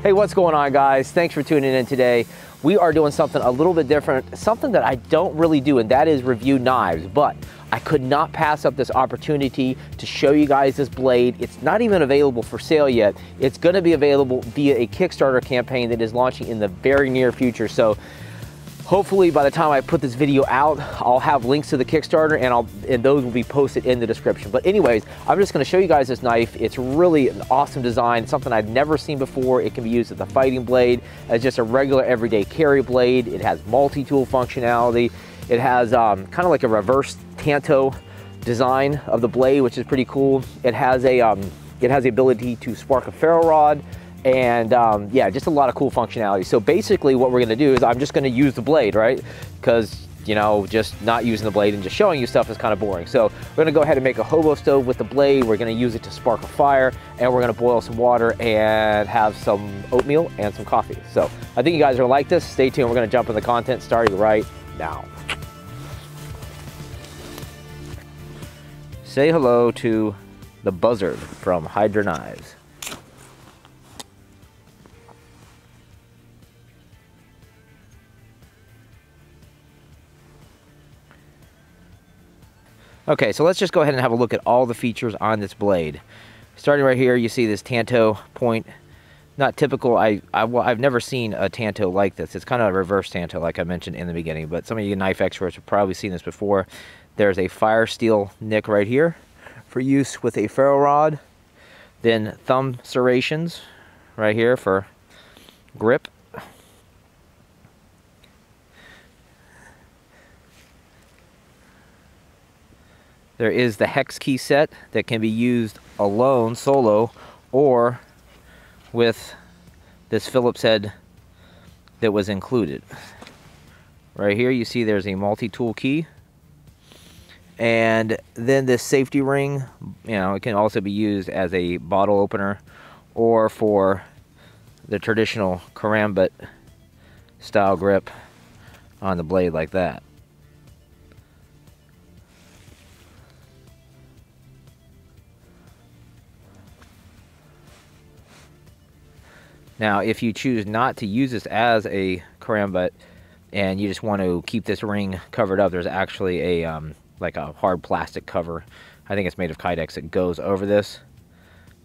Hey, what's going on, guys? Thanks for tuning in today. We are doing something a little bit different, something that I don't really do, and that is review knives. But I could not pass up this opportunity to show you guys this blade. It's not even available for sale yet. It's going to be available via a Kickstarter campaign that is launching in the very near future. So hopefully by the time I put this video out, I'll have links to the Kickstarter and those will be posted in the description. But anyways, I'm just gonna show you guys this knife. It's really an awesome design. It's something I've never seen before. It can be used as a fighting blade, as just a regular everyday carry blade. It has multi-tool functionality. It has kind of like a reverse tanto design of the blade, which is pretty cool. It has the ability to spark a ferro rod, and yeah, just a lot of cool functionality. So basically what we're gonna do is I'm just gonna use the blade, right? Because, you know, just not using the blade and just showing you stuff is kind of boring. So we're gonna go ahead and make a hobo stove with the blade. We're gonna use it to spark a fire, and we're gonna boil some water and have some oatmeal and some coffee. So I think you guys are gonna like this. Stay tuned, we're gonna jump in the content starting right now. Say hello to the buzzard from Hydra Knives. Okay, so let's just go ahead and have a look at all the features on this blade. Starting right here, you see this tanto point. Not typical. I've never seen a tanto like this. It's kind of a reverse tanto, like I mentioned in the beginning, but some of you knife experts have probably seen this before. There's a fire steel nick right here for use with a ferro rod. Then thumb serrations right here for grip. There is the hex key set that can be used alone, solo, or with this Phillips head that was included. Right here you see there's a multi-tool key. And then this safety ring, you know, it can also be used as a bottle opener or for the traditional karambit style grip on the blade like that. Now, if you choose not to use this as a karambit and you just want to keep this ring covered up, there's actually a like a hard plastic cover. I think it's made of Kydex that goes over this,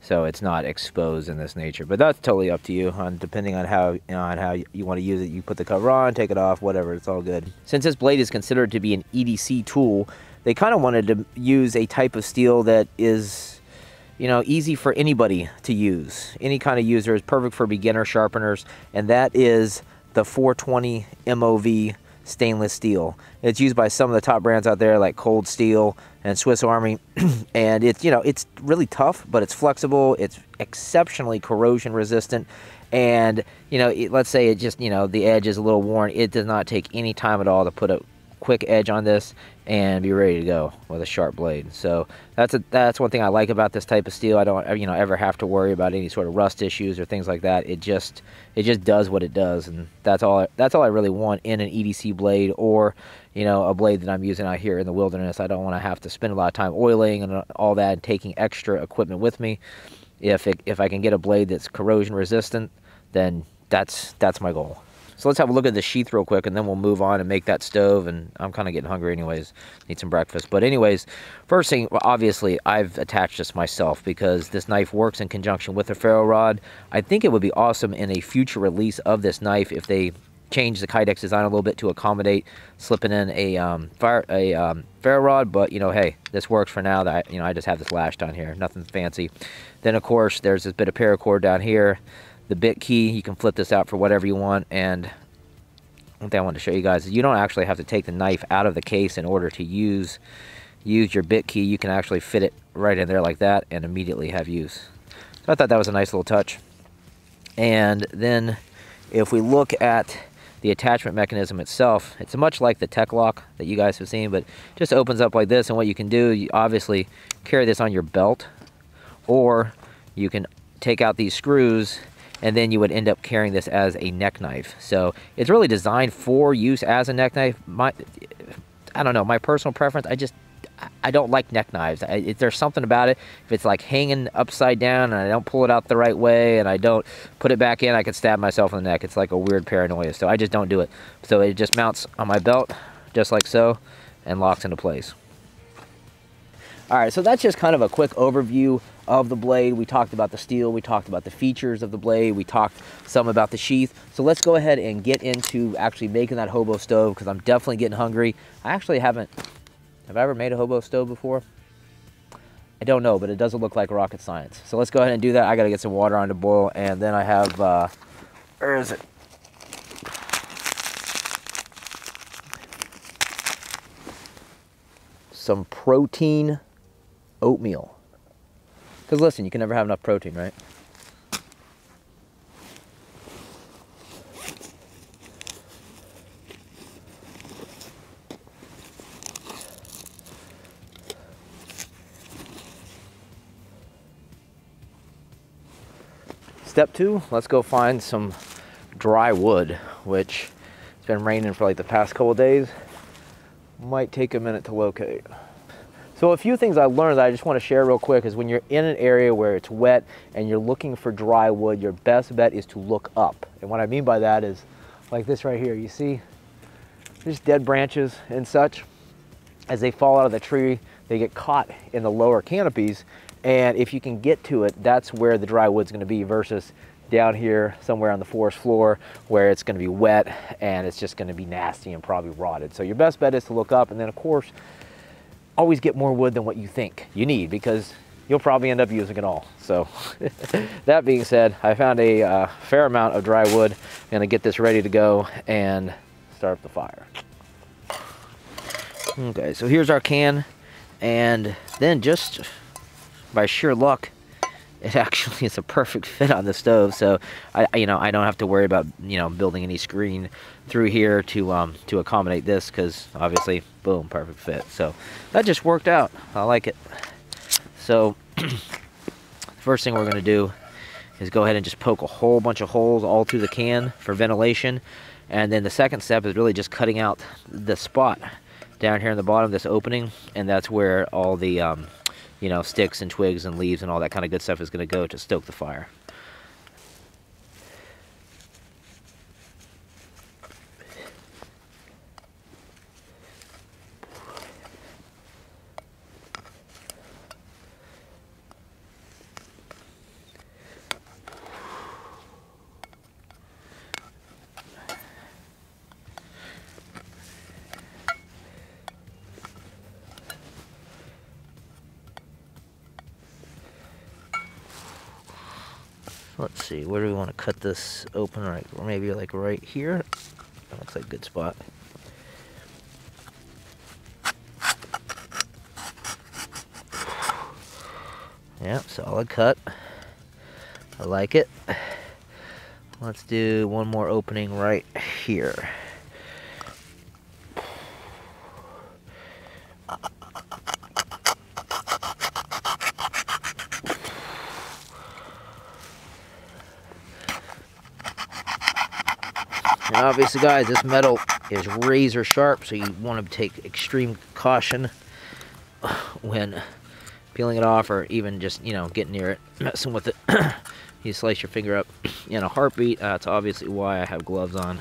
so it's not exposed in this nature. But that's totally up to you, depending on how you want to use it. You put the cover on, take it off, whatever. It's all good. Since this blade is considered to be an EDC tool, they kind of wanted to use a type of steel that is, you know, easy for anybody to use. Any kind of user is perfect for beginner sharpeners, and that is the 420 MOV stainless steel. It's used by some of the top brands out there like Cold Steel and Swiss Army, and it's, you know, it's really tough, but it's flexible. It's exceptionally corrosion resistant, and, you know, let's say it just, you know, the edge is a little worn. It does not take any time at all to put a quick edge on this and be ready to go with a sharp blade. So that's one thing I like about this type of steel. I don't, you know, ever have to worry about any sort of rust issues or things like that. It just does what it does, and that's all I really want in an EDC blade, or, you know, a blade that I'm using out here in the wilderness. I don't want to have to spend a lot of time oiling and all that and taking extra equipment with me. If I can get a blade that's corrosion resistant, then that's my goal. So let's have a look at the sheath real quick, and then we'll move on and make that stove. And I'm kind of getting hungry anyways. Need some breakfast. But anyways, first thing, obviously, I've attached this myself because this knife works in conjunction with a ferro rod. I think it would be awesome in a future release of this knife if they change the Kydex design a little bit to accommodate slipping in a ferro rod. But, you know, hey, this works for now. That, you know, I just have this lashed on here. Nothing fancy. Then, of course, there's this bit of paracord down here. The bit key, you can flip this out for whatever you want. And one thing I wanted to show you guys is you don't actually have to take the knife out of the case in order to use your bit key. You can actually fit it right in there like that and immediately have use. So I thought that was a nice little touch. And then if we look at the attachment mechanism itself, it's much like the Tech Lock that you guys have seen, but just opens up like this. And what you can do, you obviously carry this on your belt, or you can take out these screws, and then you would end up carrying this as a neck knife. So it's really designed for use as a neck knife. I don't know, my personal preference, I don't like neck knives. There's something about it. If it's like hanging upside down and I don't pull it out the right way and I don't put it back in, I could stab myself in the neck. It's like a weird paranoia, so I just don't do it. So it just mounts on my belt, just like so, and locks into place. All right, so that's just kind of a quick overview of the blade. We talked about the steel, we talked about the features of the blade, we talked some about the sheath. So let's go ahead and get into actually making that hobo stove, because I'm definitely getting hungry. I actually haven't, have I ever made a hobo stove before? I don't know, but it doesn't look like rocket science. So let's go ahead and do that. I gotta get some water on to boil, and then I have, where is it? Some protein oatmeal. Because listen, you can never have enough protein, right? Step 2, let's go find some dry wood, which it's been raining for like the past couple days. Might take a minute to locate. So a few things I learned that I just want to share real quick is when you're in an area where it's wet and you're looking for dry wood, your best bet is to look up. And what I mean by that is like this right here. You see there's dead branches and such. As they fall out of the tree, they get caught in the lower canopies. And if you can get to it, that's where the dry wood's going to be, versus down here somewhere on the forest floor where it's going to be wet and it's just going to be nasty and probably rotted. So your best bet is to look up, and then of course always get more wood than what you think you need, because you'll probably end up using it all. So that being said, I found a fair amount of dry wood. I'm going to get this ready to go and start up the fire. Okay, so here's our can, and then just by sheer luck, it actually is a perfect fit on the stove. So I don't have to worry about building any screen through here to accommodate this, because obviously, boom, perfect fit. So that just worked out. I like it. So first thing we're going to do is go ahead and just poke a whole bunch of holes all through the can for ventilation, and then the second step is really just cutting out the spot down here in the bottom, this opening, and that's where all the sticks and twigs and leaves and all that kind of good stuff is going to go to stoke the fire. Let's see, where do we want to cut this open? Right, or maybe like right here. That looks like a good spot. Yeah, solid cut. I like it. Let's do one more opening right here. Now obviously guys, this metal is razor sharp, so you want to take extreme caution when peeling it off, or even just, getting near it, messing with it. You slice your finger up in a heartbeat. That's obviously why I have gloves on.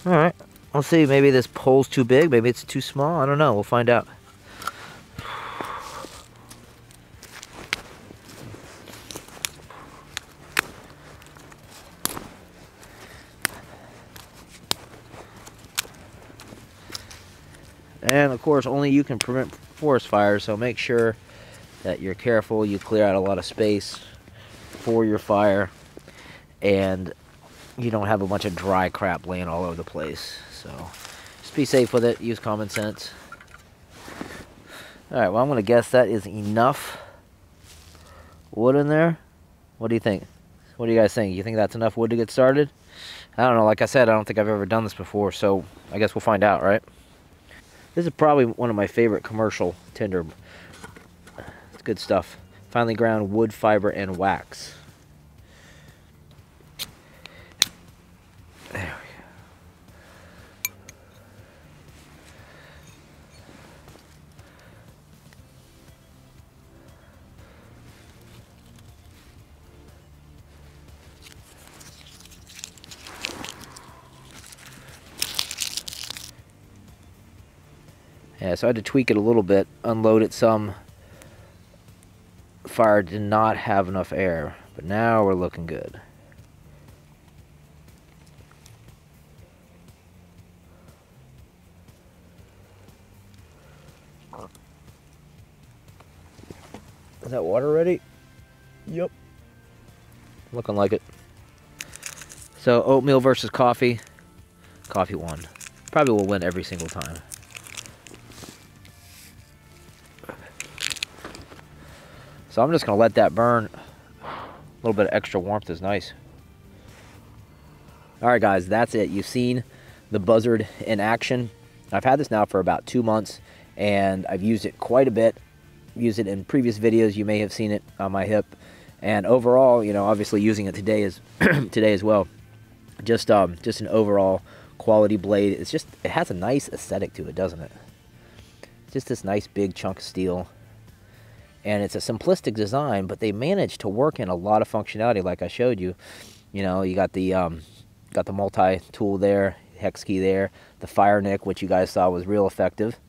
Alright, let's see, maybe this pole's too big, maybe it's too small, I don't know, we'll find out. And of course, only you can prevent forest fires, so make sure that you're careful, you clear out a lot of space for your fire, and you don't have a bunch of dry crap laying all over the place. So just be safe with it, use common sense. Alright, well, I'm going to guess that is enough wood in there. What do you think? What do you guys think? You think that's enough wood to get started? I don't know, like I said, I don't think I've ever done this before, so I guess we'll find out, right? This is probably one of my favorite commercial tinder. It's good stuff. Finely ground wood, fiber, and wax. Yeah, so I had to tweak it a little bit, unload it some. Fire did not have enough air, but now we're looking good. Is that water ready? Yep. Looking like it. So oatmeal versus coffee. Coffee won. Probably will win every single time. So I'm just going to let that burn. A little bit of extra warmth is nice. Alright guys, that's it. You've seen the buzzard in action. I've had this now for about 2 months, and I've used it quite a bit. Used it in previous videos. You may have seen it on my hip. And overall, you know, obviously using it today is today as well. Just an overall quality blade. It's just, it has a nice aesthetic to it, doesn't it? Just this nice big chunk of steel. And it's a simplistic design, but they managed to work in a lot of functionality like I showed you. You know, you got the multi-tool there, hex key there, the fire nick, which you guys saw was real effective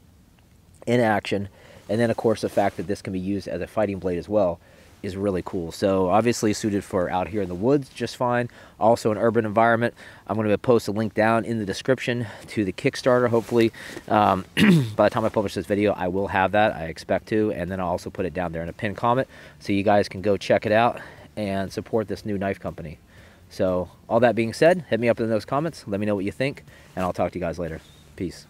in action. And then, of course, the fact that this can be used as a fighting blade as well is really cool. So obviously suited for out here in the woods just fine. Also an urban environment. I'm going to post a link down in the description to the Kickstarter. Hopefully by the time I publish this video, I will have that. I expect to. And then I'll also put it down there in a pinned comment so you guys can go check it out and support this new knife company. So all that being said, hit me up in those comments. Let me know what you think, and I'll talk to you guys later. Peace.